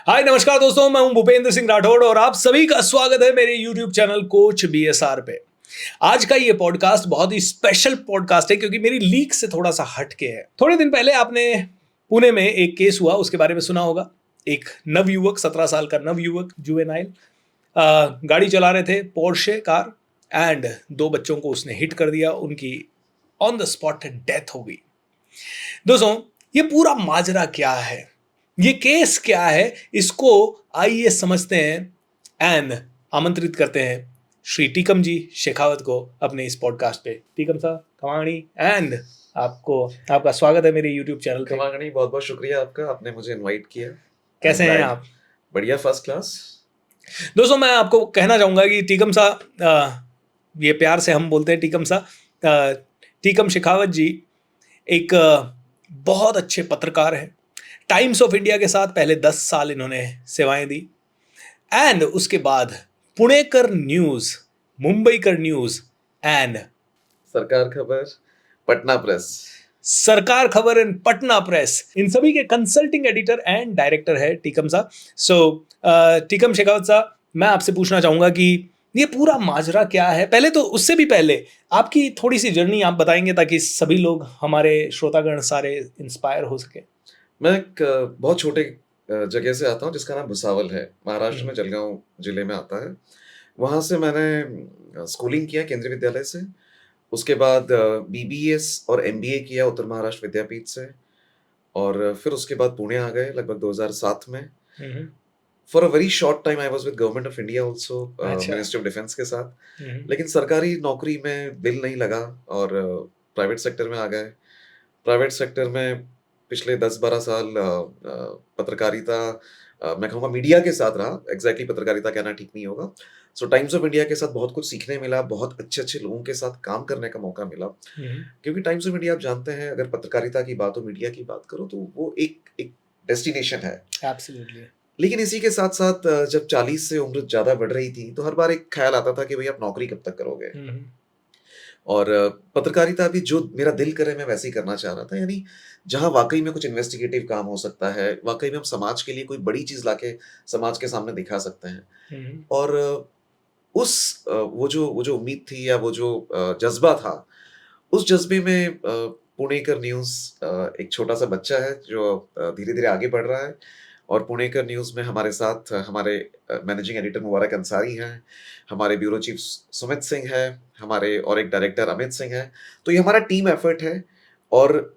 हाय नमस्कार दोस्तों, मैं हूं भूपेंद्र सिंह राठौड़ और आप सभी का स्वागत है मेरे YouTube चैनल कोच बीएसआर पे। आज का ये पॉडकास्ट बहुत ही स्पेशल पॉडकास्ट है क्योंकि मेरी लीक से थोड़ा सा हटके है। थोड़े दिन पहले आपने पुणे में एक केस हुआ, उसके बारे में सुना होगा। एक नवयुवक, 17 साल का नवयुवक जुवेनाइल गाड़ी चला रहे थे, पोर्शे कार, एंड दो बच्चों को उसने हिट कर दिया। उनकी ऑन द स्पॉट डेथ हो गई। दोस्तों, ये पूरा माजरा क्या है, ये केस क्या है, इसको आइए समझते हैं एंड आमंत्रित करते हैं श्री टीकम जी शेखावत को अपने इस पॉडकास्ट पे। टीकम साहब, कमाणी एंड आपका स्वागत है मेरे यूट्यूब चैनल पे। कमांगनी, बहुत बहुत शुक्रिया आपका, आपने मुझे इनवाइट किया। कैसे हैं आप? बढ़िया, फर्स्ट क्लास। दोस्तों, मैं आपको कहना चाहूँगा कि टीकम साहब, ये प्यार से हम बोलते हैं टीकम साहब, टीकम शेखावत जी एक बहुत अच्छे पत्रकार हैं। टाइम्स ऑफ इंडिया के साथ पहले 10 साल इन्होंने सेवाएं दी एंड उसके बाद Punekar news, Mumbaikar news and सरकार खबर, पटना प्रेस। सरकार खबर एंड पटना प्रेस, इन सभी के कंसल्टिंग एडिटर एंड डायरेक्टर है टीकम साहब। टीकम शेखावत साहब, मैं आपसे पूछना चाहूँगा कि ये पूरा माजरा क्या है। पहले तो उससे भी पहले आपकी थोड़ी सी जर्नी आप बताएंगे ताकि सभी लोग, हमारे श्रोतागण सारे इंस्पायर हो सके। मैं एक बहुत छोटे जगह से आता हूँ जिसका नाम भुसावल है, महाराष्ट्र में जलगांव जिले में आता है। वहाँ से मैंने स्कूलिंग किया केंद्रीय विद्यालय से। उसके बाद बीबीएस और एमबीए किया उत्तर महाराष्ट्र विद्यापीठ से, और फिर उसके बाद पुणे आ गए लगभग 2007 में। For a very short time I was with government of India also, ministry of defence के साथ। लेकिन सरकारी नौकरी में दिल नहीं लगा और प्राइवेट सेक्टर में आ गए। प्राइवेट सेक्टर में पिछले 10-12 साल पत्रकारिता, मैं कहूँगा मीडिया के साथ रहा। एग्जैक्टली पत्रकारिता कहना ठीक नहीं होगा। सो टाइम्स ऑफ इंडिया के साथ बहुत कुछ सीखने मिला, बहुत अच्छे अच्छे लोगों के साथ काम करने का मौका मिला। क्योंकि टाइम्स ऑफ इंडिया, आप जानते हैं, अगर पत्रकारिता की बात हो, मीडिया की बात करो, तो वो एक एक डेस्टिनेशन है। एब्सोल्युटली। लेकिन इसी के साथ साथ जब 40 से उम्र ज़्यादा बढ़ रही थी, तो हर बार एक ख्याल आता था कि भई आप नौकरी कब तक करोगे? और पत्रकारिता भी जो मेरा दिल करे मैं वैसे ही करना चाह रहा था। यानी जहाँ वाक़ई में कुछ इन्वेस्टिगेटिव काम हो सकता है, वाक़ई में हम समाज के लिए कोई बड़ी चीज़ लाके समाज के सामने दिखा सकते हैं। और वो जो उम्मीद थी, या वो जो जज़्बा था, उस जज़्बे में पुणेकर न्यूज़ एक छोटा-सा बच्चा है जो धीरे-धीरे आगे बढ़ रहा है। और पुणेकर न्यूज़ में हमारे साथ हमारे मैनेजिंग एडिटर मुबारक अंसारी हैं, हमारे ब्यूरो चीफ सुमित सिंह हैं, हमारे और एक डायरेक्टर अमित सिंह हैं। तो ये हमारा टीम एफर्ट है, और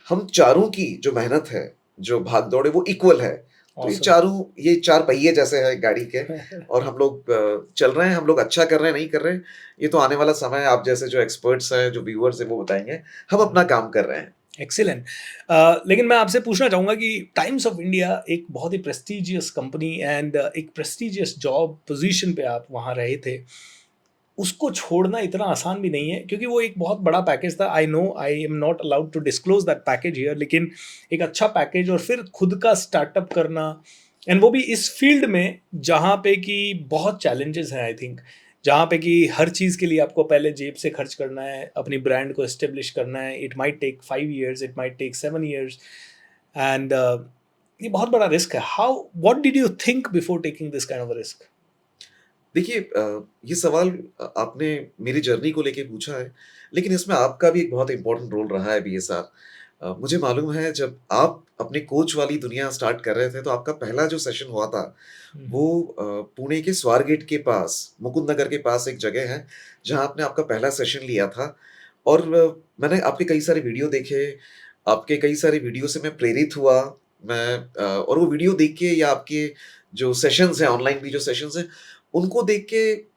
हम चारों की जो मेहनत है, जो भाग-दौड़ है, वो इक्वल है। तो ये चार पहिए जैसे हैं गाड़ी के, और हम लोग चल रहे हैं। हम लोग अच्छा कर रहे हैं, नहीं कर रहे हैं, ये तो आने वाला समय आप जैसे जो एक्सपर्ट्स हैं, जो व्यूअर्स हैं, वो बताएँगे। हम अपना काम कर रहे हैं। एक्सीलेंट। लेकिन मैं आपसे पूछना चाहूँगा कि टाइम्स ऑफ इंडिया एक बहुत ही प्रेस्टिजियस कंपनी एंड एक प्रेस्टिजियस जॉब पोजीशन पे आप वहाँ रहे थे। उसको छोड़ना इतना आसान भी नहीं है क्योंकि वो एक बहुत बड़ा पैकेज था। I know I am not allowed to disclose that package here, लेकिन एक अच्छा पैकेज और फिर खुद का स्टार्टअप करना, एंड वो भी इस फील्ड में जहाँ पे कि बहुत चैलेंजेस हैं। आई थिंक जहाँ पे कि हर चीज़ के लिए आपको पहले जेब से खर्च करना है, अपनी ब्रांड को एस्टेब्लिश करना है। It might take 5 years, it might take 7 years, and ये बहुत बड़ा रिस्क है। How, what did you think before taking this kind of risk? देखिए, ये सवाल आपने मेरी जर्नी को लेके पूछा है, लेकिन इसमें आपका भी एक बहुत इम्पोर्टेंट रोल रहा है बीएसआर। मुझे मालूम है, जब आप अपने कोच वाली दुनिया स्टार्ट कर रहे थे, तो आपका पहला जो सेशन हुआ था, वो पुणे के स्वारगेट के पास, मुकुंद नगर के पास एक जगह है, जहाँ आपने आपका पहला सेशन लिया था। और मैंने आपके कई सारे वीडियो देखे, आपके कई सारे वीडियो से मैं प्रेरित हुआ। और वो वीडियो देख के, या आपके जो सेशंस हैं, ऑनलाइन भी जो सेशंस हैं, उनको देख के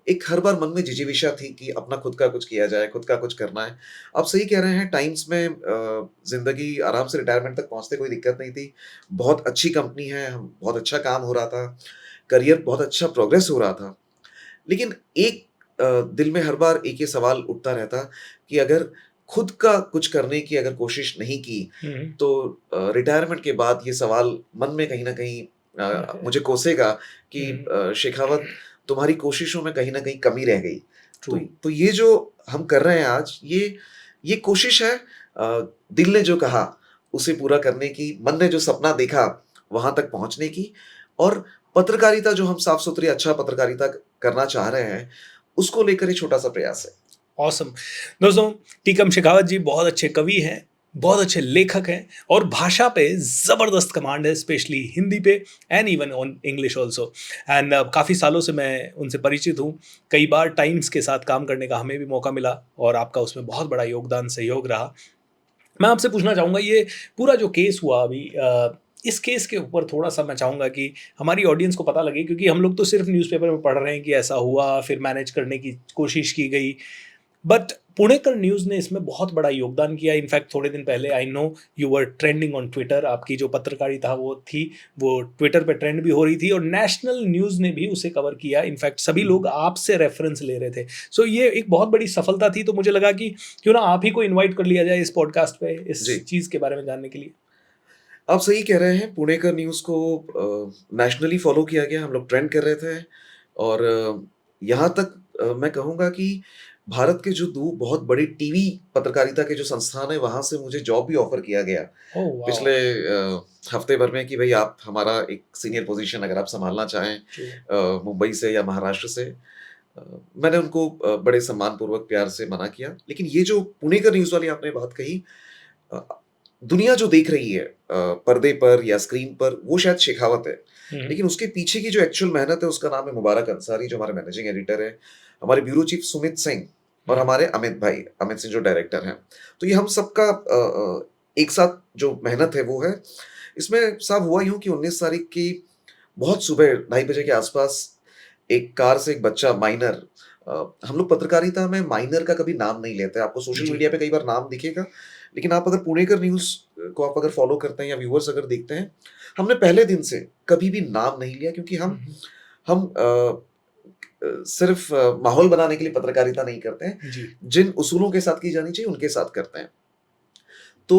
एक हर बार मन में जिजीविषा थी कि अपना खुद का कुछ किया जाए, खुद का कुछ करना है। आप सही कह रहे हैं, टाइम्स में ज़िंदगी आराम से रिटायरमेंट तक पहुँचते कोई दिक्कत नहीं थी। बहुत अच्छी कंपनी है, हम बहुत अच्छा काम हो रहा था, करियर बहुत अच्छा प्रोग्रेस हो रहा था। लेकिन एक दिल में हर बार एक ये सवाल उठता रहता कि अगर खुद का कुछ करने की अगर कोशिश नहीं की, तो रिटायरमेंट के बाद ये सवाल मन में कहीं न कहीं मुझे कोसेगा कि शेखावत, तुम्हारी कोशिशों में कहीं न कहीं कमी रह गई। तो ये जो हम कर रहे हैं आज, ये कोशिश है दिल ने जो कहा उसे पूरा करने की, मन ने जो सपना देखा वहां तक पहुंचने की, और पत्रकारिता जो हम साफ सुथरी अच्छा पत्रकारिता करना चाह रहे हैं, उसको लेकर एक छोटा सा प्रयास है। ऑसम। दोस्तों, टीकम शेखावत जी बहुत अच्छे कवि हैं, बहुत अच्छे लेखक हैं और भाषा पे ज़बरदस्त कमांड है, स्पेशली हिंदी पे and even on English also. And काफ़ी सालों से मैं उनसे परिचित हूँ। कई बार टाइम्स के साथ काम करने का हमें भी मौका मिला और आपका उसमें बहुत बड़ा योगदान, सहयोग रहा। मैं आपसे पूछना चाहूँगा, ये पूरा जो केस हुआ अभी, इस केस के ऊपर थोड़ा-सा मैं चाहूँगा कि हमारी ऑडियंस को पता लगे, क्योंकि हम लोग तो सिर्फ़ न्यूज़पेपर में पढ़ रहे हैं कि ऐसा हुआ, फिर मैनेज करने की कोशिश की गई। बट पुणेकर न्यूज़ ने इसमें बहुत बड़ा योगदान किया। इनफैक्ट थोड़े दिन पहले I know you were trending on Twitter, आपकी जो पत्रकारिता वो थी, वो ट्विटर पे ट्रेंड भी हो रही थी और नेशनल न्यूज़ ने भी उसे कवर किया। इनफैक्ट सभी लोग आपसे रेफरेंस ले रहे थे। सो ये एक बहुत बड़ी सफलता थी, तो मुझे लगा कि क्यों ना आप ही को इनवाइट कर लिया जाए इस पॉडकास्ट पे जी, इस चीज़ के बारे में जानने के लिए। आप सही कह रहे हैं। पुणेकर न्यूज़ को नेशनली फॉलो किया गया, हम लोग ट्रेंड कर रहे थे, और यहाँ तक मैं कहूँगा कि भारत के जो दो बहुत बड़ी टीवी पत्रकारिता के जो संस्थान है, वहाँ से मुझे जॉब भी ऑफर किया गया ओह वाओ! पिछले हफ्ते भर में, कि भाई आप हमारा एक सीनियर पोजीशन अगर आप संभालना चाहें ट्रू। मुंबई से या महाराष्ट्र से। अ, मैंने उनको बड़े सम्मानपूर्वक प्यार से मना किया। लेकिन ये जो पुणेकर न्यूज़ वाली आपने बात कही, अ, दुनिया जो देख रही है पर्दे पर या स्क्रीन पर, वो शायद शेखावत है। हुँ, हुँ। लेकिन उसके पीछे की जो एक्चुअल मेहनत है, उसका नाम है मुबारक अंसारी, जो हमारे मैनेजिंग एडिटर है, हमारे ब्यूरो चीफ सुमित सिंह, हुँ, और हमारे अमित भाई, अमित सिंह जो डायरेक्टर हैं। तो ये हम सबका एक साथ जो मेहनत है वो है। इसमें साफ हुआ यूँ कि 19 तारीख की बहुत सुबह 2:30 बजे के आसपास एक कार से एक बच्चा माइनर, हम लोग पत्रकारिता में माइनर का कभी नाम नहीं लेते। आपको सोशल जी। मीडिया पे कई बार नाम दिखेगा, लेकिन आप अगर पुणेकर न्यूज़ को आप अगर फॉलो करते हैं या व्यूअर्स अगर देखते हैं, हमने पहले दिन से कभी भी नाम नहीं लिया, क्योंकि हुँ, हुँ। हम सिर्फ माहौल बनाने के लिए पत्रकारिता नहीं करते हैं। जी। जिन उसूलों के साथ की जानी चाहिए, उनके साथ करते हैं। तो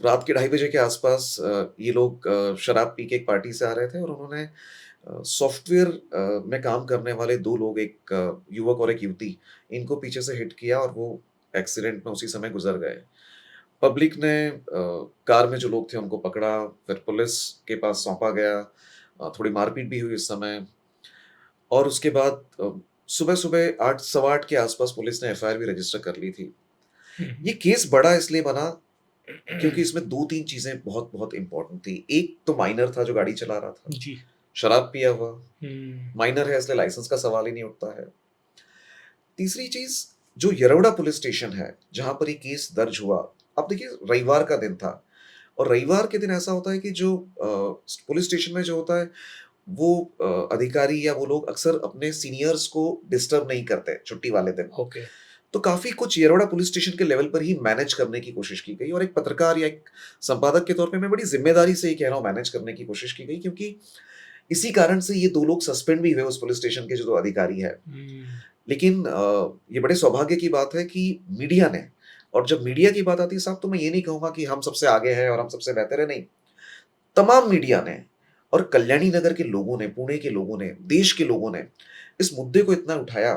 रात के 2:30 बजे के आसपास ये लोग शराब पी के एक पार्टी से आ रहे थे, और उन्होंने सॉफ्टवेयर में काम करने वाले 2 लोग, एक युवक और एक युवती, इनको पीछे से हिट किया और वो एक्सीडेंट में उसी समय गुज़र गए। पब्लिक ने कार में जो लोग थे उनको पकड़ा, फिर पुलिस के पास सौंपा गया। थोड़ी मारपीट भी हुई उस समय, और उसके बाद सुबह-सुबह 8 सवा 8 के आसपास पुलिस ने एफआईआर भी रजिस्टर कर ली थी। हुँ, ये हुँ। केस बड़ा इसलिए बना क्योंकि इसमें 2-3 चीज़ें बहुत-बहुत इम्पोर्टेंट थी। एक तो माइनर था जो गाड़ी चला रहा था, जी। शराब पिया हुआ, हुँ। माइनर है इसलिए लाइसेंस का सवाल ही नहीं उठता है। तीसरी चीज़, जो यरवड़ा पुलिस स्टेशन है, जहाँ पर ये केस दर्ज हुआ, अब देखिए रविवार का दिन था, और रविवार के दिन ऐसा होता है कि जो पुलिस स्टेशन में जो होता है, वो अधिकारी या वो लोग अक्सर अपने सीनियर्स को डिस्टर्ब नहीं करते छुट्टी वाले दिन। ओके। तो काफ़ी कुछ येरवड़ा पुलिस स्टेशन के लेवल पर ही मैनेज करने की कोशिश की गई, और एक पत्रकार या एक संपादक के तौर पे मैं बड़ी ज़िम्मेदारी से ये कह रहा हूँ, मैनेज करने की कोशिश की गई, क्योंकि इसी कारण से ये 2 लोग सस्पेंड भी हुए उस पुलिस स्टेशन के जो 2 अधिकारी हैं। हुँ। लेकिन ये बड़े सौभाग्य की बात है कि मीडिया ने, और जब मीडिया की बात आती है साहब, तो मैं ये नहीं कहूँगा कि हम सबसे आगे हैं और हम सबसे बेहतर हैं, नहीं। तमाम मीडिया ने और कल्याणी नगर के लोगों ने, पुणे के लोगों ने, देश के लोगों ने इस मुद्दे को इतना उठाया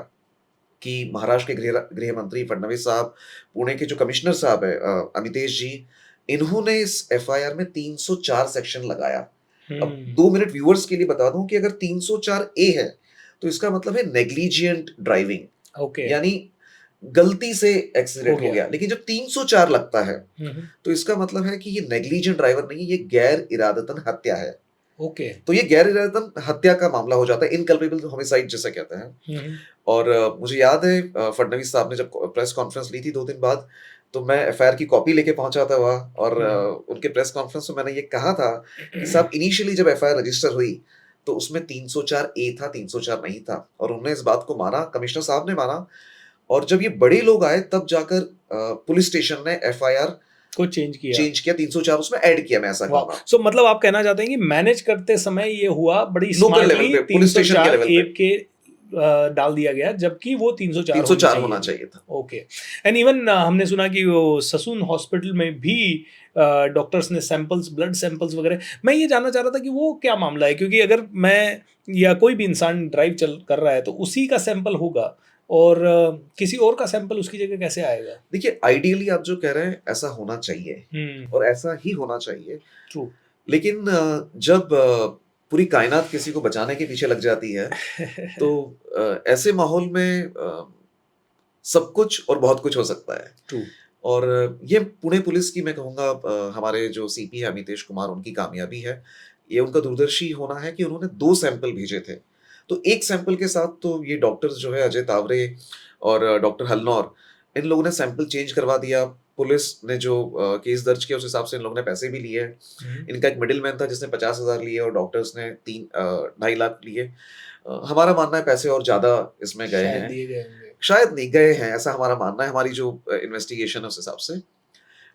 कि महाराष्ट्र के गृह मंत्री फडणवीस साहब, पुणे के जो कमिश्नर साहब हैं अमितेश जी, इन्होंने इस एफआईआर में 304 सेक्शन लगाया। अब हुँ। 2 मिनट व्यूअर्स के लिए बता दूँ कि अगर 304 ए है, तो इसका मतलब है नेग्लिजिएंट ड्राइविंग, ओके, यानी गलती से हो एक्सीडेंट हो गया। गया। लेकिन जब 304 लगता है, हुँ, हुँ। तो इसका मतलब है कि ये नेग्लिजेंट ड्राइवर नहीं है, ये गैर इरादतन हत्या है। ओके। तो ये गैर इरादतन हत्या का मामला हो जाता है, इनकल्पेबल होमिसाइड जिसे कहते हैं। हुँ, हुँ। और मुझे याद है फडणवीस साहब ने जब प्रेस कॉन्फ्रेंस ली थी 2 दिन बाद, तो मैं एफआईआर की कॉपी लेके पहुँचा था वहाँ, और हुँ, हुँ। उनके प्रेस कॉन्फ्रेंस में मैंने ये कहा था कि साहब, इनिशियली जब एफआईआर रजिस्टर हुई, तो उसमें 304 ए था, 304 नहीं था, और उन्होंने इस बात को माना, कमिश्नर साहब ने माना, और जब ये बड़े लोग आए तब जाकर पुलिस स्टेशन ने एफआईआर को चेंज किया। चेंज किया, 304 उसमें ऐड किया, मैं ऐसा वाह! कहूँगा। सो मतलब आप कहना चाहते हैं कि मैनेज करते समय ये हुआ बड़ी लोकल लेवल स्मार्टली, पे, पुलिस स्टेशन के 304 लेवल ए पे के डाल दिया गया, जबकि वो 304 होनी 304 चाहिए होना थी। चाहिए था। ओके। एंड इवन हमने सुना कि वो ससून हॉस्पिटल में भी डॉक्टर्स ने सैंपल्स, ब्लड सैंपल्स वगैरह, मैं ये जानना चाह रहा था कि वो क्या मामला है? क्योंकि अगर मैं या कोई भी इंसान ड्राइव चल कर रहा है, तो उसी का सैंपल होगा और किसी और का सैंपल उसकी जगह कैसे आएगा? देखिए, आइडियली आप जो कह रहे हैं, ऐसा होना चाहिए, हुँ, और ऐसा ही होना चाहिए। ट्रू। लेकिन जब पूरी कायनात किसी को बचाने के पीछे लग जाती है, तो ऐसे माहौल में सब कुछ और बहुत कुछ हो सकता है। ट्रू। और ये पुणे पुलिस की मैं कहूँगा हमारे जो सीपी है अमितेश कुमार उनकी कामयाबी है। ये उनका दूरदर्शी होना है कि उन्होंने 2 सैंपल भेजे थे। तो 1 सैंपल के साथ तो ये डॉक्टर्स जो है अजय तावरे और डॉक्टर हलनौर, इन लोगों ने सैंपल चेंज करवा दिया। पुलिस ने जो केस दर्ज किया उस हिसाब से इन लोगों ने पैसे भी लिए हैं। हम्म, इनका एक मिडलमैन था जिसने 50,000 लिए और डॉक्टर्स ने 2.5 लाख लिए। हमारा मानना है पैसे और ज़्यादा इसमें गए शायद हैं। दिए गए होंगे। शायद नहीं गए हैं, ऐसा हमारा मानना है, हमारी जो इन्वेस्टिगेशन है उस हिसाब से।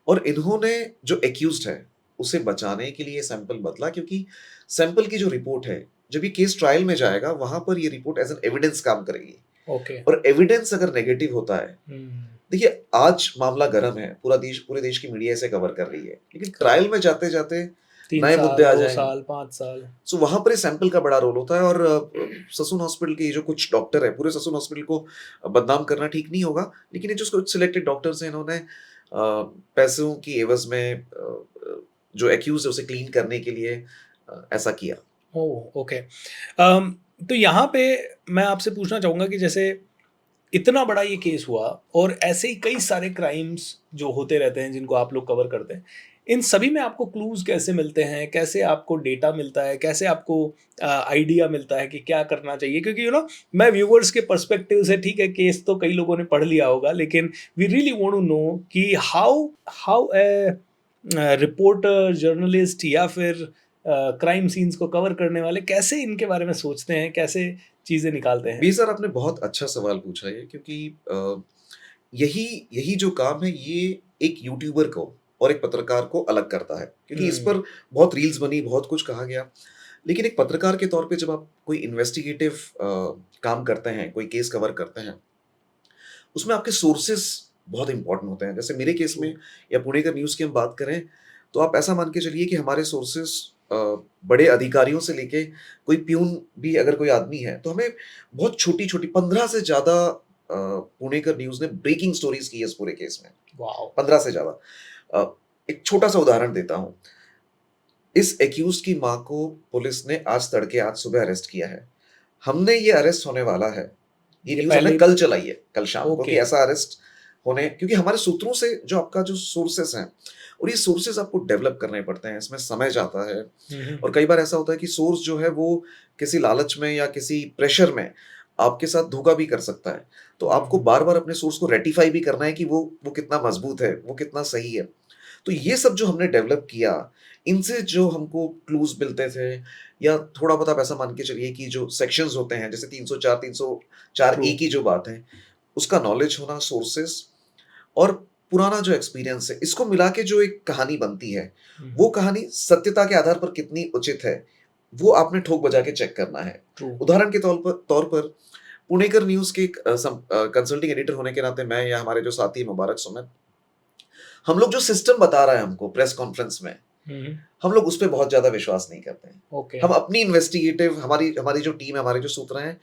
और इन्होंने जो एक्यूज़्ड है, उसे बचाने के लिए सैंपल बदला क्योंकि सैंपल की जो रिपोर्ट है, जब ये केस ट्रायल में जाएगा, वहाँ पर ये रिपोर्ट एज़ एन एविडेंस काम करेगी। ओके। और एविडेंस अगर नेगेटिव होता है, हम्म। देखिए आज मामला गर्म है, पूरे देश की मीडिया इसे कवर कर रही है, लेकिन ट्रायल करेक्ट। में जाते-जाते 3 नए मुद्दे साल, आ 2 जाएँगे। साल, 5 साल। सो वहाँ पर इस सैंपल का बड़ा रोल होता है। और ससून हॉस्पिटल के ये जो कुछ डॉक्टर हैं, पूरे ससून हॉस्पिटल को बदनाम करना ठीक नहीं होगा, लेकिन ये जो कुछ सिलेक्टेड डॉक्टर्स हैं, इन्होंने पैसों की एवज़ में जो एक्यूज़ है उसे क्लीन करने के लिए ऐसा किया। ओह! ओके। तो यहाँ पे मैं आपसे पूछना चाहूँगा कि जैसे इतना बड़ा ये केस हुआ और ऐसे ही कई सारे क्राइम्स जो होते रहते हैं जिनको आप लोग कवर करते हैं, इन सभी में आपको क्लूज़ कैसे मिलते हैं? कैसे आपको डेटा मिलता है? कैसे आपको आइडिया मिलता है कि क्या करना चाहिए? क्योंकि मैं व्यूअर्स के पर्सपेक्टिव से, ठीक है, केस तो कई लोगों ने पढ़ लिया होगा, लेकिन we really want to know कि हाउ हाउ रिपोर्टर, जर्नलिस्ट या फिर क्राइम सीन्स को कवर करने वाले कैसे इनके बारे में सोचते हैं? कैसे चीज़ें निकालते हैं? बी सर आपने बहुत अच्छा सवाल पूछा है क्योंकि यही यही जो काम है ये एक यूट्यूबर को और एक पत्रकार को अलग करता है क्योंकि इस हुँ, पर बहुत रील्स बनी, बहुत कुछ कहा गया। लेकिन एक पत्रकार के तौर पे जब आप कोई इन्वेस्टिगेटिव काम करते हैं, कोई केस कवर करते हैं, उसमें आपके सोर्सेस बहुत इंपॉर्टेंट होते हैं। जैसे मेरे केस ट्रू। में या पुणे का न्यूज़ की हम बात करें, तो आप ऐसा मान के चलिए कि हमारे सोर्सेस बड़े अधिकारियों से लेके कोई प्यून भी अगर कोई आदमी है, तो हमें बहुत छोटी-छोटी 15 से ज़्यादा पुणे का न्यूज़ ने ब्रेकिंग स्टोरीज़ की है इस पूरे केस में, वॉव! 15 से ज़्यादा। एक छोटा-सा उदाहरण देता हूँ। इस एक्यूज़्ड की माँ को पुलिस ने आज तड़के, आज सुबह अरेस्ट किया है। हमने ये अरेस्ट होने वाला है, ये ये न्यूज़ हमने पहले ही। कल चलाई है, कल शाम को कि ओके। ऐसा अरेस्ट होने, क्योंकि हमारे सूत्रों से जो आपका जो सोर्सेज़ हैं और ये सोर्सेज़ आपको डेवलप करने पड़ते हैं, इसमें समय जाता है। हुँ, हुँ, और हुँ। कई बार ऐसा होता है कि सोर्स जो है वो किसी लालच में या किसी प्रेशर में आपके साथ धोखा भी कर सकता है। तो हुँ, आपको हुँ। बार-बार अपने सोर्स को रेटिफ़ाई भी करना है कि वो कितना मज़बूत है, वो कितना सही है। तो ये सब जो हमने डेवलप किया, इनसे जो हमको क्लूज़ मिलते थे या थोड़ा बहुत आप ऐसा मान के चलिए कि जो सेक्शंस होते हैं, जैसे 304, 304 ट्रू। ए की जो बात है, उसका नॉलेज होना, सोर्सेज़ और पुराना जो एक्सपीरियंस है, इसको मिला के जो एक कहानी बनती है, हुँ, वो हुँ। कहानी सत्यता के आधार पर कितनी उचित है, वो आपने ठोक बजा के चेक करना है। ट्रू। उदाहरण के तौर पर पुणेकर न्यूज़ के एक कंसल्टिंग एडिटर होने के नाते मैं या हमारे जो साथी हैं मुबारक सुमित, हम लोग जो सिस्टम बता रहा है हमको प्रेस कॉन्फ्रेंस में, हुँ, हुँ। हम लोग उस पे बहुत ज़्यादा विश्वास नहीं करते हैं। ओके। हम अपनी इन्वेस्टिगेटिव हमारी हमारी जो टीम है, हमारे जो सूत्र हैं,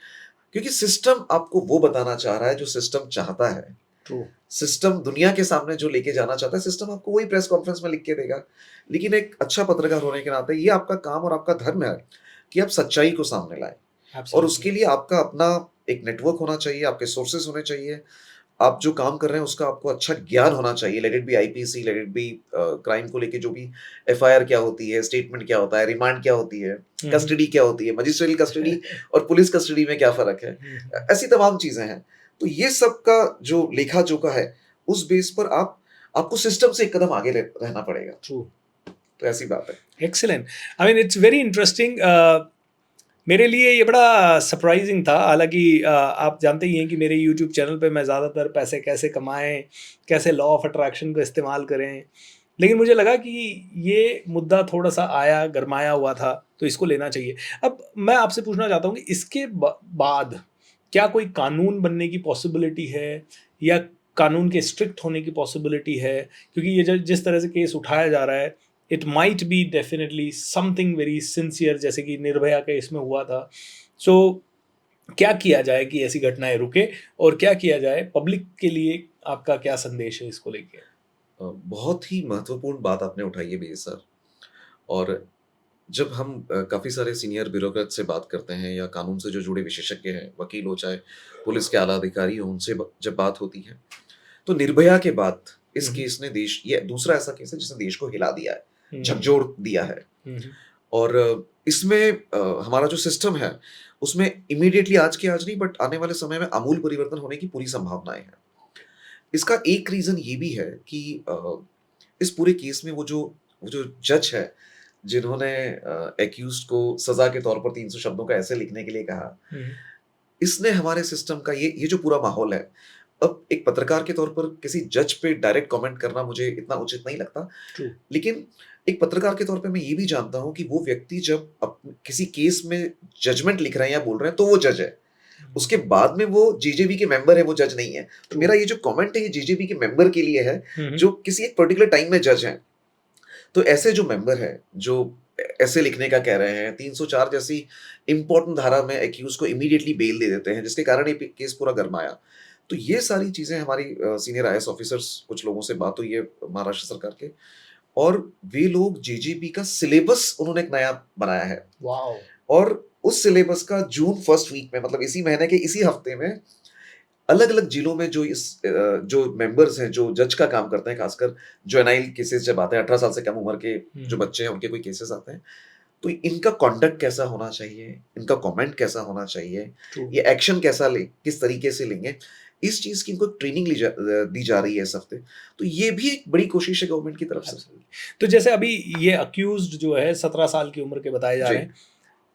क्योंकि सिस्टम आपको वो बताना चाह रहा है जो सिस्टम चाहता है। ट्रू। सिस्टम दुनिया के सामने जो लेके जाना चाहता है, सिस्टम आपको वही प्रेस कॉन्फ्रेंस में लिख के देगा। लेकिन एक अच्छा पत्रकार होने के नाते ये आपका काम और आपका धर्म है कि आप सच्चाई को सामने लाएँ। और एब्सोल्युटली। उसके लिए आपका अपना एक नेटवर्क होना चाहिए, आपके सोर्सेज़ होने चाहिए। आप जो काम कर रहे हैं उसका आपको अच्छा ज्ञान होना चाहिए, let it be IPC, let it be crime को लेके जो भी एफआईआर क्या होती है, स्टेटमेंट क्या होता है, रिमांड क्या होती है, हुँ, हुँ। कस्टडी क्या होती है, मजिस्ट्रियल कस्टडी और पुलिस कस्टडी में क्या फ़र्क है। हुँ, हुँ। ऐसी तमाम चीज़ें हैं। तो ये सब का जो लेखा-जोखा है, उस बेस पर आपको सिस्टम से एक कदम आगे रहना पड़ेगा। ट्रू। तो ऐसी बात है। Excellent. I mean it's very interesting. मेरे लिए ये बड़ा सरप्राइजिंग था। हालाँकि आप जानते ही हैं कि मेरे यूट्यूब चैनल पे मैं ज़्यादातर पैसे कैसे कमाएँ, कैसे लॉ ऑफ अट्रैक्शन को इस्तेमाल करें। लेकिन मुझे लगा कि ये मुद्दा थोड़ा-सा आया, गरमाया हुआ था, तो इसको लेना चाहिए। अब मैं आपसे पूछना चाहता हूँ कि इसके बाद क्या कोई कानून बनने की पॉसिबिलिटी है या कानून के स्ट्रिक्ट होने की पॉसिबिलिटी है? क्योंकि ये जिस तरह से केस उठाया जा रहा है, it might be definitely something very sincere, जैसे कि निर्भया केस में हुआ था। सो क्या किया जाए कि ऐसी घटनाएँ रुके और क्या किया जाए? पब्लिक के लिए आपका क्या संदेश है इसको लेके? बहुत ही महत्वपूर्ण बात आपने उठाई है बी सर। और जब हम काफ़ी सारे सीनियर ब्यूरोक्रेट से बात करते हैं या कानून से जो जुड़े विशेषज्ञ हैं, वकील हो चाहे पुलिस के आला अधिकारी हो, उनसे जब बात होती है, तो निर्भया के बाद इस हम्म, केस ने देश, ये दूसरा ऐसा केस है जिसने देश को हिला दिया है, हम्म, झकझोर दिया है। हम्म, और इसमें हमारा जो सिस्टम है, उसमें इमीडिएटली आज के आज नहीं, बट आने वाले समय में आमूल परिवर्तन होने की पूरी संभावनाएं हैं। इसका एक रीजन ये भी है कि इस पूरे केस में वो जो जज है, जिन्होंने एक्यूज को सजा के तौर पर 300 शब्दों का ऐसे लिखने के लिए कहा, हम्म, इसने हमारे सिस्टम का ये जो पूरा माहौल है, अब एक पत्रकार के तौर पर किसी जज पे डायरेक्ट कमेंट करना मुझे इतना उचित नहीं लगता। ट्रू, लेकिन एक पत्रकार के तौर पे मैं ये भी जानता हूँ कि वो व्यक्ति जब किसी केस में जजमेंट लिख रहे हैं या बोल रहे हैं, तो वो जज है। उसके बाद में वो जेजेबी के मेंबर है, वो जज नहीं है। तो ट्रू, मेरा ये जो कमेंट है, ये जेजेबी के मेंबर के लिए है, हम्म, जो किसी एक पर्टिकुलर टाइम में जज हैं। तो ऐसे जो मेंबर हैं, जो ऐसे लिखने का कह रहे हैं, 304 जैसी इंपॉर्टेंट धारा में एक्यूज को इमीडिएटली बेल दे देते हैं, जिसके कारण ये केस पूरा गरमाया। तो ये सारी चीजें हमारी सीनियर आईएएस ऑफिसर्स, कुछ लोगों से बात हुई है महाराष्ट्र सरकार के, और वे लोग जेजेपी का सिलेबस उन्होंने एक नया बनाया है। वाओ, और उस सिलेबस का जून फर्स्ट वीक में, मतलब इसी महीने के इसी हफ्ते में, अलग-अलग जिलों में जो मेंबर्स हैं, जो जज का काम करते हैं, खासकर जुवेनाइल केसेस जब आते हैं, 18 साल से कम उम्र के जो हम्म, बच्चे हैं, उनके कोई केसेस आते हैं, तो इनका कॉन्डक्ट कैसा होना चाहिए, इनका कमेंट कैसा होना चाहिए, ट्रू, ये एक्शन कैसा ले किस तरीके से लेंगे, इस चीज़ की इनको ट्रेनिंग दी जा रही है इस हफ्ते। तो ये भी एक बड़ी कोशिश है गवर्नमेंट की तरफ से। एब्सोल्युटली। तो जैसे अभी ये अक्यूज्ड जो है 17 साल की उम्र के बताए जा जी। रहे हैं,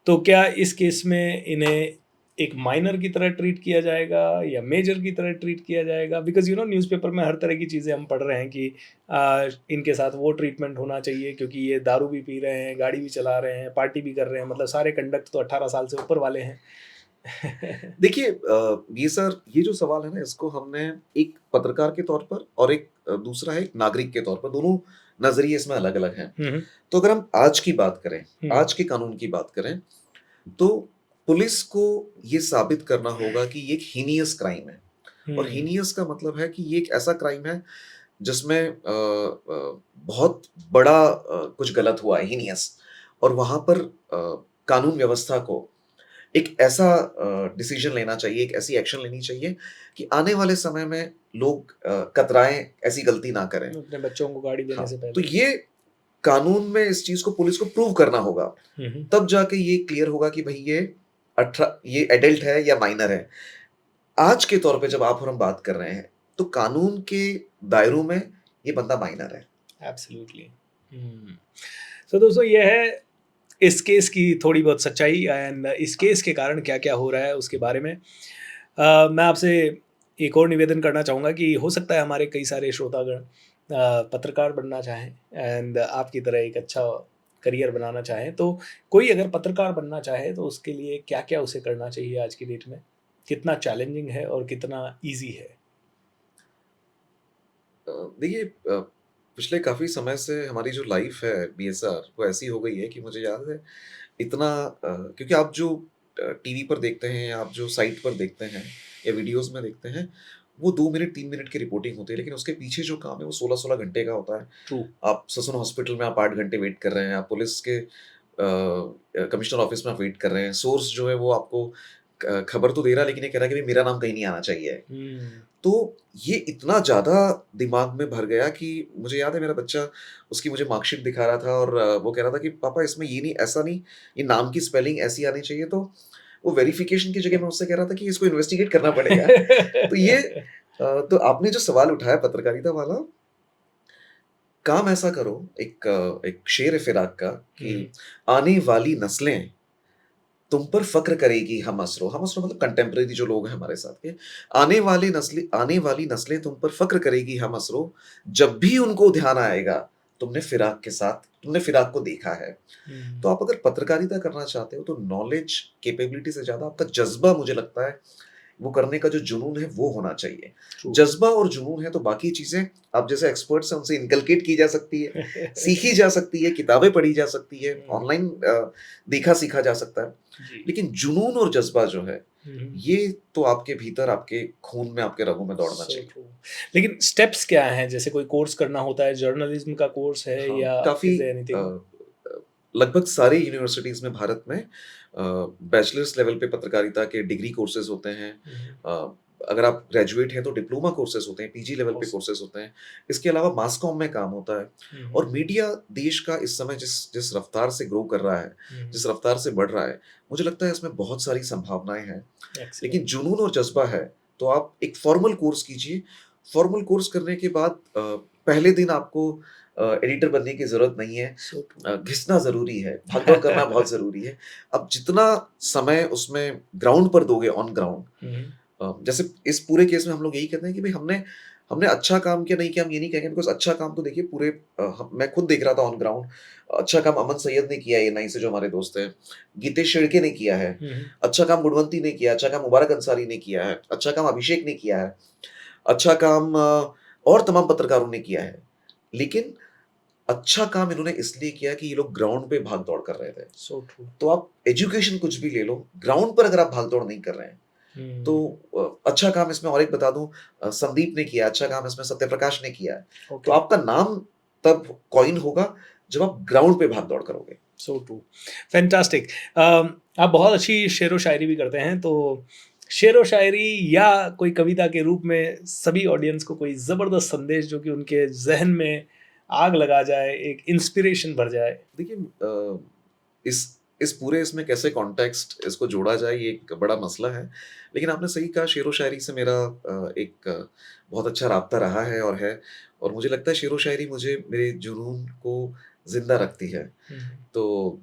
तो क्या इस केस में इन्हें एक माइनर की तरह ट्रीट किया जाएगा या मेजर की तरह ट्रीट किया जाएगा? बिकॉज़ न्यूज़पेपर में हर तरह की चीज़ें हम पढ़ रहे हैं कि इनके साथ वो ट्रीटमेंट होना चाहिए क्योंकि ये दारू भी पी रहे हैं, गाड़ी भी चला रहे हैं, पार्टी भी कर रहे हैं, मतलब सारे कंडक्ट तो 18 साल से ऊपर वाले हैं। देखिए ये सर, ये जो सवाल है ना, इसको हमने एक पत्रकार के तौर पर और एक दूसरा है एक नागरिक के तौर पर, दोनों नज़रिए इसमें अलग-अलग हैं। हुँ, हुँ, तो अगर हम आज की बात करें, हुँ, आज के कानून की बात करें, तो पुलिस को ये साबित करना होगा कि ये एक हीनियस क्राइम है। और हुँ, हीनियस का मतलब है कि ये एक ऐसा क्राइम है जिसमें बहुत बड़ा कुछ गलत हुआ है, हीनियस। और वहाँ पर कानून व्यवस्था को एक ऐसा डिसीजन लेना चाहिए, एक ऐसी एक्शन लेनी चाहिए कि आने वाले समय में लोग कतराएँ, ऐसी गलती ना करें। अपने बच्चों को गाड़ी देने हाँ, से तो पहले। ये कानून में इस चीज़ को पुलिस को प्रूव करना होगा। हुँ, हुँ, तब जाके ये क्लियर होगा कि भई ये एडल्ट है या माइनर है। आज के तौर पे जब आप और हम बात कर रहे हैं, तो कानून के दायरों में ये बंदा माइनर है। एब्सोल्युटली। हुँ। सो दोस्तों ये है इस केस की थोड़ी बहुत सच्चाई एंड इस केस के कारण क्या-क्या हो रहा है उसके बारे में। मैं आपसे एक और निवेदन करना चाहूँगा कि हो सकता है हमारे कई सारे श्रोतागण पत्रकार बनना चाहें एंड आपकी तरह एक अच्छा करियर बनाना चाहें। तो कोई अगर पत्रकार बनना चाहे तो उसके लिए क्या-क्या उसे करना चाहिए आज की डेट में? कितना चैलेंजिंग है और कितना ईज़ी है? देखिए, पिछले काफ़ी समय से हमारी जो लाइफ़ है बीएसआर, वो ऐसी हो गई है कि मुझे याद है इतना, क्योंकि आप जो टीवी पर देखते हैं या आप जो साइट पर देखते हैं या वीडियोज़ में देखते हैं, वो 2 मिनट 3 मिनट की रिपोर्टिंग होती है, लेकिन उसके पीछे जो काम है वो 16-16 घंटे का होता है। ट्रू। आप ससून हॉस्पिटल में आप 8 घंटे वेट कर रहे हैं, आप पुलिस के कमिश्नर ऑफिस में आप वेट कर रहे हैं। सोर्स जो है वो आपको खबर तो दे रहा है, लेकिन ये कह रहा है कि भई मेरा नाम कहीं नहीं आना चाहिए। हुँ। तो ये इतना ज़्यादा दिमाग में भर गया कि मुझे याद है मेरा बच्चा उसकी मुझे मार्कशीट दिखा रहा था और वो कह रहा था कि पापा इसमें ये नहीं, ऐसा नहीं, ये नाम की स्पेलिंग ऐसी आनी चाहिए। तो वो वेरिफ़िकेशन की जगह मैं उससे कह रहा था कि इसको इन्वेस्टिगेट करना पड़ेगा। तो ये तो आपने जो सवाल उठाया पत्रकारिता वाला, काम ऐसा करो, एक शेर है फिराक का कि हुँ, आने वाली नस्लें तुम पर फ़क्र करेगी हम असरो। हम असरो मतलब कंटेम्परेरी जो लोग हैं हमारे साथ के। आने वाली नस्लें तुम पर फ़क्र करेगी हम असरो, जब भी उनको ध्यान आएगा, तुमने फिराक को देखा है। हुँ। तो आप अगर पत्रकारिता करना चाहते हो, तो नॉलेज, कैपेबिलिटी से ज़्यादा आपका जज़्बा, मुझे लगता है, वो करने का जो जुनून है, वो होना चाहिए। ट्रू। जज़्बा और जुनून है तो बाकी चीज़ें आप जैसे एक्सपर्ट्स हैं, उनसे इनकलकेट की जा सकती है, सीखी जा सकती है, किताबें पढ़ी जा सकती है, हुँ, ऑनलाइन देखा-सीखा जा सकता है। जी। लेकिन जुनून और जज़्बा जो है, हुँ, हुँ। ये तो आपके भीतर, आपके खून में, आपके रगों में दौड़ना सो चाहिए। ट्रू। लेकिन स्टेप्स क्या हैं? जैसे कोई कोर्स करना होता है, जर्नलिज़्म का कोर्स है हाँ, या काफ़ी इज़ देयर अ एनीथिंग? लगभग सारे यूनिवर्सिटीज़ में भारत में बैचलर्स लेवल पे पत्रकारिता के डिग्री कोर्सेज़ होते हैं। अगर आप ग्रेजुएट हैं तो डिप्लोमा कोर्सेज़ होते हैं, पीजी लेवल पे Awesome. कोर्सेज़ होते हैं। इसके अलावा मास कॉम में काम होता है और मीडिया देश का इस समय जिस जिस रफ़्तार से ग्रो कर रहा है, जिस रफ़्तार से बढ़ रहा है, मुझे लगता है इसमें बहुत सारी संभावनाएँ हैं। लेकिन Excellent. जुनून और जज़्बा है, तो आप एक फॉर्मल कोर्स कीजिए। फॉर्मल कोर्स करने के बाद पहले दिन आपको एडिटर बनने की ज़रूरत नहीं है। So true. घिसना ज़रूरी है, भाग-दौड़ करना बहुत ज़रूरी है। अब जितना समय उसमें ग्राउंड पर दोगे ऑन ग्राउंड, जैसे इस पूरे केस में हम लोग यही कहते हैं कि भई हमने हमने अच्छा काम किया, नहीं किया, हम ये नहीं कहेंगे बिकॉज़ अच्छा काम तो देखिए पूरे मैं खुद देख रहा था ऑन ग्राउंड। अच्छा काम अमन सैयद ने किया है एएनआई से जो हमारे दोस्त हैं। गीतेश शेड़के ने किया है। अच्छा काम गुणवंती ने किया, अच्छा काम मुबारक अंसारी ने किया है, अच्छा काम अभिषेक ने किया है, अच्छा काम और तमाम पत्रकारों ने किया है। लेकिन अच्छा काम इन्होंने इसलिए किया कि ये लोग ग्राउंड पे भाग-दौड़ कर रहे थे। So true. तो आप एजुकेशन कुछ भी ले लो, ग्राउंड पर अगर आप भाग-दौड़ नहीं कर रहे हैं, तो अच्छा काम इसमें और एक बता दूँ, संदीप ने किया, अच्छा काम इसमें सत्यप्रकाश ने किया है। तो Okay. आपका नाम तब कॉइन होगा जब आप ग्राउंड पे भाग-दौड़ करोगे। So true, fantastic. आप बहुत अच्छी शेर व शायरी भी करते हैं, तो शेर व शायरी या कोई कविता के रूप में सभी ऑडियंस को कोई ज़बरदस्त संदेश जो कि उनके जहन में आग लगा जाए, एक इंस्पिरेशन भर जाए। देखिए इस पूरे इसमें कैसे कॉन्टेक्स्ट इसको जोड़ा जाए ये एक बड़ा मसला है। लेकिन आपने सही कहा, शेरो शायरी से मेरा एक बहुत अच्छा राब्ता रहा है और है, और मुझे लगता है शेरो शायरी मुझे मेरे जुनून को ज़िंदा रखती है। तो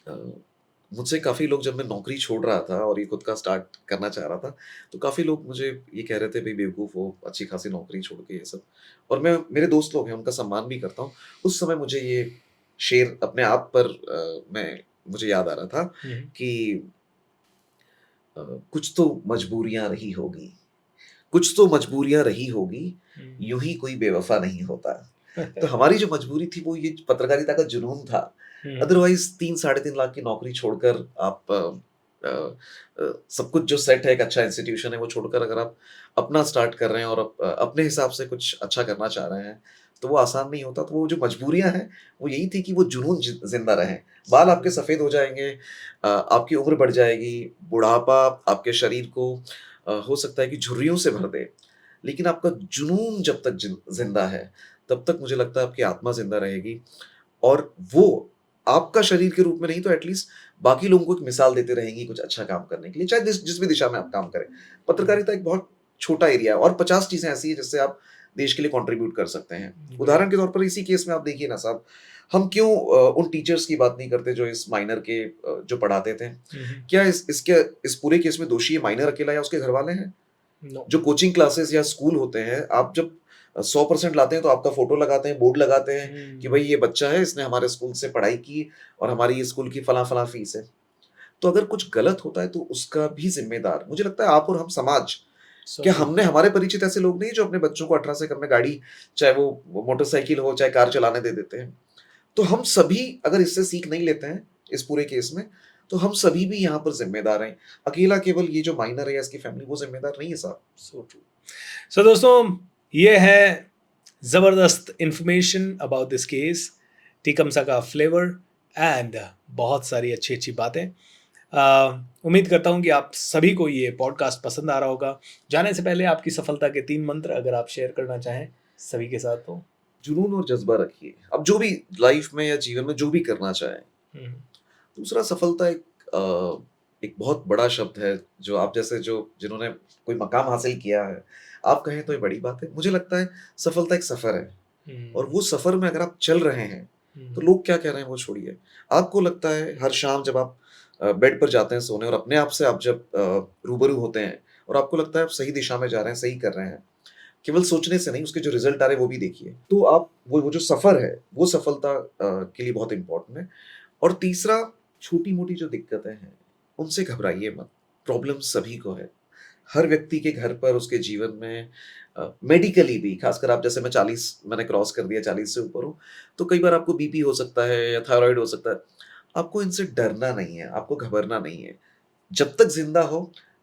अ, मुझसे काफ़ी लोग, जब मैं नौकरी छोड़ रहा था और ये खुद का स्टार्ट करना चाह रहा था, तो काफ़ी लोग मुझे ये कह रहे थे, "भई बेवकूफ़ हो, अच्छी खासी नौकरी छोड़ के ये सब।" और मैं, मेरे दोस्त लोग हैं, उनका सम्मान भी करता हूँ। उस समय मुझे ये शेर अपने आप पर मैं मुझे याद आ रहा था कि कुछ तो मजबूरियाँ रही होगी, कुछ तो मजबूरियाँ रही होगी, यूँ ही कोई बेवफ़ा नहीं होता। तो हमारी जो मजबूरी थी वो ये पत्रकारिता का जुनून था। अदरवाइज़ 3 साढ़े 3 लाख की नौकरी छोड़कर आप सब कुछ जो सेट है, एक अच्छा इंस्टीट्यूशन है, वो छोड़कर अगर आप अपना स्टार्ट कर रहे हैं और अपने हिसाब से कुछ अच्छा करना चाह रहे हैं, तो वो आसान नहीं होता। तो वो जो मजबूरियाँ हैं, वो यही थी कि वो जुनून ज़िंदा रहे। बाल आपके सफ़ेद हो जाएँगे, आपकी उम्र बढ़ जाएगी, बुढ़ापा आपके शरीर को हो सकता है कि झुर्रियों से भर दे, लेकिन आपका जुनून जब तक ज़िंदा है, तब तक मुझे लगता है आपकी आत्मा ज़िंदा रहेगी, और वो आपका शरीर के रूप में नहीं तो एटलीस्ट बाकी लोगों को एक मिसाल देते रहेंगी कुछ अच्छा काम करने के लिए, चाहे जिस भी दिशा में आप काम करें। पत्रकारिता एक बहुत छोटा एरिया है और 50 चीज़ें ऐसी हैं जिससे आप देश के लिए कंट्रीब्यूट कर सकते हैं। उदाहरण के तौर पर इसी केस में आप देखिए ना साहब, हम क्यों उन टीचर्स की बात नहीं करते जो इस माइनर के जो पढ़ाते थे? क्या इस पूरे केस में दोषी ये माइनर अकेला या उसके घरवाले हैं? नो। जो कोचिंग क्लासेस या स्कूल होते हैं, आप जब 100% लाते हैं तो आपका फ़ोटो लगाते हैं, बोर्ड लगाते हैं कि भई ये बच्चा है, इसने हमारे स्कूल से पढ़ाई की और हमारी ये स्कूल की फलाँ-फलाँ फ़ीस है। तो अगर कुछ गलत होता है तो उसका भी ज़िम्मेदार मुझे लगता है आप और हम समाज। सो क्या ट्रू। हमने, हमारे परिचित ऐसे लोग नहीं हैं जो अपने बच्चों को 18 से कम में गाड़ी, चाहे वो मोटरसाइकिल हो, चाहे कार चलाने दे देते हैं। तो हम सभी अगर इससे सीख नहीं लेते हैं, इस पूरे केस में, तो हम सभी भी यहाँ पर ज़िम्मेदार हैं। अकेला केवल ये जो माइनर है या इसकी फैमिली, वो ज़िम्मेदार नहीं है साहब। So true. सो दोस्तों, ये है ज़बरदस्त इंफॉर्मेशन अबाउट दिस केस, टिकमसा का फ्लेवर एंड बहुत सारी अच्छी अच्छी बातें। उम्मीद करता हूँ कि आप सभी को ये पॉडकास्ट पसंद आ रहा होगा। जाने से पहले आपकी सफलता के 3 मंत्र अगर आप शेयर करना चाहें सभी के साथ तो। जुनून और जज़्बा रखिए। अब जो भी लाइफ़ में या जीवन में जो भी करना चाहें। हुँ, दूसरा, सफलता एक बहुत बड़ा शब्द है, जो आप जैसे जो जिन्होंने कोई मकाम हासिल किया है, आप कहें तो ये बड़ी बात है। मुझे लगता है सफलता एक सफ़र है, और हुँ, वो सफ़र में अगर आप चल रहे हैं, तो हुँ, लोग क्या कह रहे हैं वो छोड़िए। आपको लगता है हर शाम जब आप बेड पर जाते हैं सोने, और अपने आप से आप जब रूबरू होते हैं और आपको लगता है आप सही दिशा में जा रहे हैं, सही कर रहे हैं, केवल सोचने से नहीं, उसके जो रिज़ल्ट आ रहे हैं वो भी देखिए। तो आप वो जो सफ़र है, वो सफलता के लिए बहुत इम्पोर्टेंट है। और तीसरा, छोटी-मोटी जो दिक्कतें हैं, उनसे घबराइए मत। प्रॉब्लम सभी को है। हर व्यक्ति के घर पर, उसके जीवन में मेडिकली भी, खासकर आप जैसे, मैं 40 मैंने क्रॉस कर दिया, 40 से ऊपर हूँ, तो कई बार आपको बीपी हो सकता है या थायरॉइड हो सकता है। आपको इनसे डरना नहीं है, आपको घबरना नहीं है। जब तक ज़िंदा हो,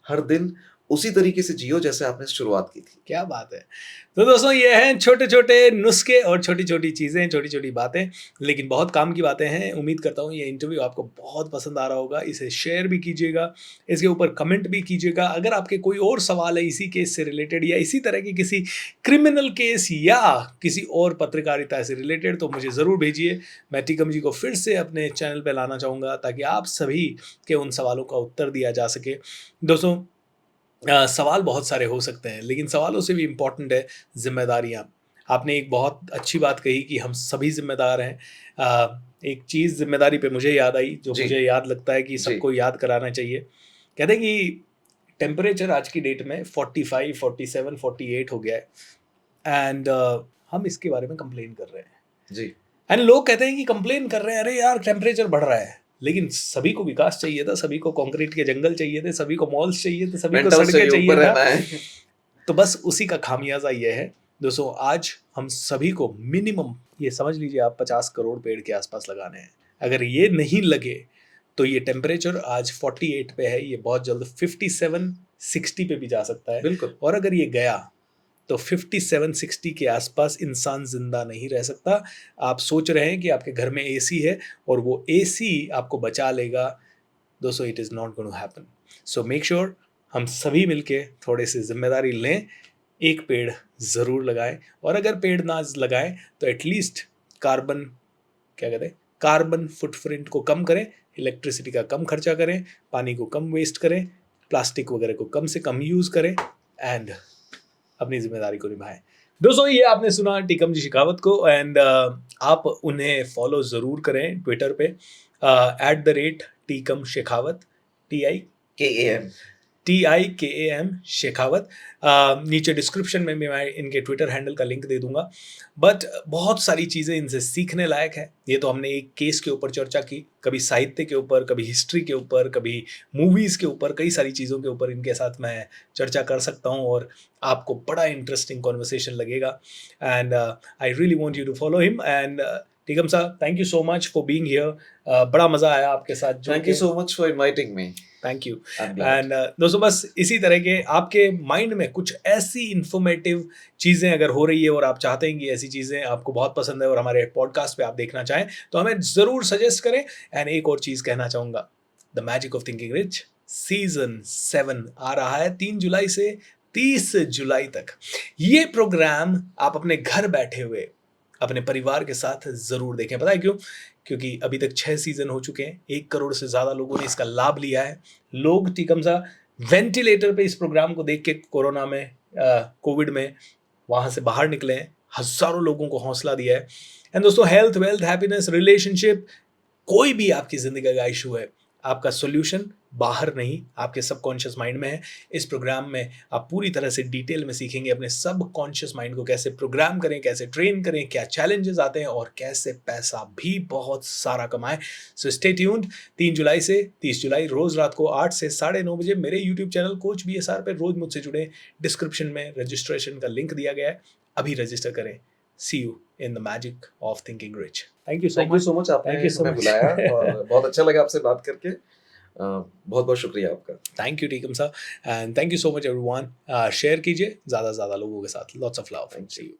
हर दिन उसी तरीके से जियो जैसे आपने शुरुआत की थी। क्या बात है। तो दोस्तों ये हैं छोटे-छोटे नुस्खे और छोटी-छोटी चीज़ें, छोटी-छोटी बातें, लेकिन बहुत काम की बातें हैं। उम्मीद करता हूँ ये इंटरव्यू आपको बहुत पसंद आ रहा होगा। इसे शेयर भी कीजिएगा, इसके ऊपर कमेंट भी कीजिएगा। अगर आपके कोई और सवाल है इसी केस से रिलेटेड या इसी तरह के किसी क्रिमिनल केस या किसी और पत्रकारिता से रिलेटेड तो मुझे ज़रूर भेजिए। मैं टीकम जी को फिर से अपने चैनल पे लाना चाहूँगा ताकि आप सभी के उन सवालों का उत्तर दिया जा सके। दोस्तों सवाल बहुत सारे हो सकते हैं, लेकिन सवालों से भी इम्पोर्टेंट है ज़िम्मेदारियाँ। आपने एक बहुत अच्छी बात कही कि हम सभी ज़िम्मेदार हैं। एक चीज़ ज़िम्मेदारी पे मुझे याद आई, जो जी, मुझे याद लगता है कि जी। सबको याद कराना चाहिए। कहते हैं कि टेम्परेचर आज की डेट में 45, 47, 48 हो गया है एंड हम इसके बारे में कंप्लेन कर रहे हैं। जी, एंड लोग कहते हैं कि कंप्लेन कर रहे हैं, अरे यार टेम्परेचर बढ़ रहा है। लेकिन सभी को विकास चाहिए था, सभी को कंक्रीट के जंगल चाहिए थे, सभी को मॉल्स चाहिए थे, सभी को पेंटहाउस सड़कें चाहिए, चाहिए ऊपर था। रहना है। तो बस उसी का खामियाजा ये है। दोस्तों आज हम सभी को मिनिमम ये समझ लीजिए आप 50 करोड़ पेड़ के आसपास लगाने हैं। अगर ये नहीं लगे तो ये टेम्परेचर आज 48 पे है, ये बहुत जल्द 57, 60 पे भी जा सकता है। बिल्कुल। और अगर ये गया तो 57-60 के आसपास इंसान जिंदा नहीं रह सकता। आप सोच रहे हैं कि आपके घर में एसी है और वो एसी आपको बचा लेगा। दोस्तों it is not going to happen. So make sure हम सभी मिलके थोड़े से जिम्मेदारी लें, एक पेड़ ज़रूर लगाएं और अगर पेड़ ना लगाएं तो एटलीस्ट कार्बन क्या कहते हैं कार्बन फुटप्रिंट को कम करें, इलेक्ट्रिसिटी का कम खर्चा करें, पानी को कम वेस्ट करें, प्लास्टिक वगैरह को कम से कम यूज़ करें एंड अपनी जिम्मेदारी को निभाएं। दोस्तों ये आपने सुना टीकम जी शेखावत को एंड आप उन्हें फॉलो ज़रूर करें ट्विटर पे @टीकम शेखावत KAM। TIKAM शेखावत। नीचे डिस्क्रिप्शन में भी मैं इनके ट्विटर हैंडल का लिंक दे दूंगा। बट बहुत सारी चीज़ें इनसे सीखने लायक है। ये तो हमने एक केस के ऊपर चर्चा की, कभी साहित्य के ऊपर, कभी हिस्ट्री के ऊपर, कभी मूवीज़ के ऊपर, कई सारी चीज़ों के ऊपर इनके साथ मैं चर्चा कर सकता हूँ और आपको बड़ा इंटरेस्टिंग कॉन्वर्सेशन लगेगा। And I really want you to follow him and Tikam साहब thank you so much for being here. बड़ा मज़ा आया आपके साथ जुड़ थैंक के। You so much for inviting me. Thank you. I am glad. And दोस्तों बस इसी तरह के आपके माइंड में कुछ ऐसी इन्फॉर्मेटिव चीज़ें अगर हो रही है और आप चाहते हैं कि ऐसी चीज़ें आपको बहुत पसंद है और हमारे पॉडकास्ट पे आप देखना चाहें तो हमें ज़रूर सजेस्ट करें। एंड एक और चीज़ कहना चाहूँगा, the magic of thinking rich season 7 आ रहा है 3 जुलाई से 30 जुलाई तक। ये प्रोग्राम आप अपने घर बैठे हुए अपने परिवार के साथ ज़रूर देखें। पता है क्यों? क्योंकि अभी तक 6 सीज़न हो चुके हैं, 1 करोड़ से ज़्यादा लोगों ने इसका लाभ लिया है। लोग टीकम सा वेंटिलेटर पे इस प्रोग्राम को देख के कोरोना में कोविड में वहाँ से बाहर निकले हैं, हज़ारों लोगों को हौसला दिया है। एंड दोस्तों हेल्थ, वेल्थ, हैप्पीनेस, रिलेशनशिप, कोई भी आपकी ज़िंदगी का इशू है, आपका सॉल्यूशन बाहर नहीं आपके सबकॉन्शियस माइंड में है। इस प्रोग्राम में आप पूरी तरह से डिटेल में सीखेंगे अपने सबकॉन्शियस माइंड को कैसे प्रोग्राम करें, कैसे ट्रेन करें, क्या चैलेंजेस आते हैं और कैसे पैसा भी बहुत सारा कमाएं। So stay tuned. 3 जुलाई से 30 जुलाई रोज़ रात को 8 से 9:30 बजे मेरे यूट्यूब चैनल कोच BSR पे रोज़ मुझसे जुड़े। डिस्क्रिप्शन में रजिस्ट्रेशन का लिंक दिया गया है, अभी रजिस्टर करें। See you in the magic of thinking rich. Thank you so much. आपने Thank you so हमें much. बुलाया और बहुत अच्छा लगा आपसे बात करके। बहुत बहुत शुक्रिया आपका। थैंक यू टीकम साहब and thank you so much everyone. Share कीजिए ज़्यादा से ज़्यादा लोगों के साथ। Lots of love. Thank you. See you.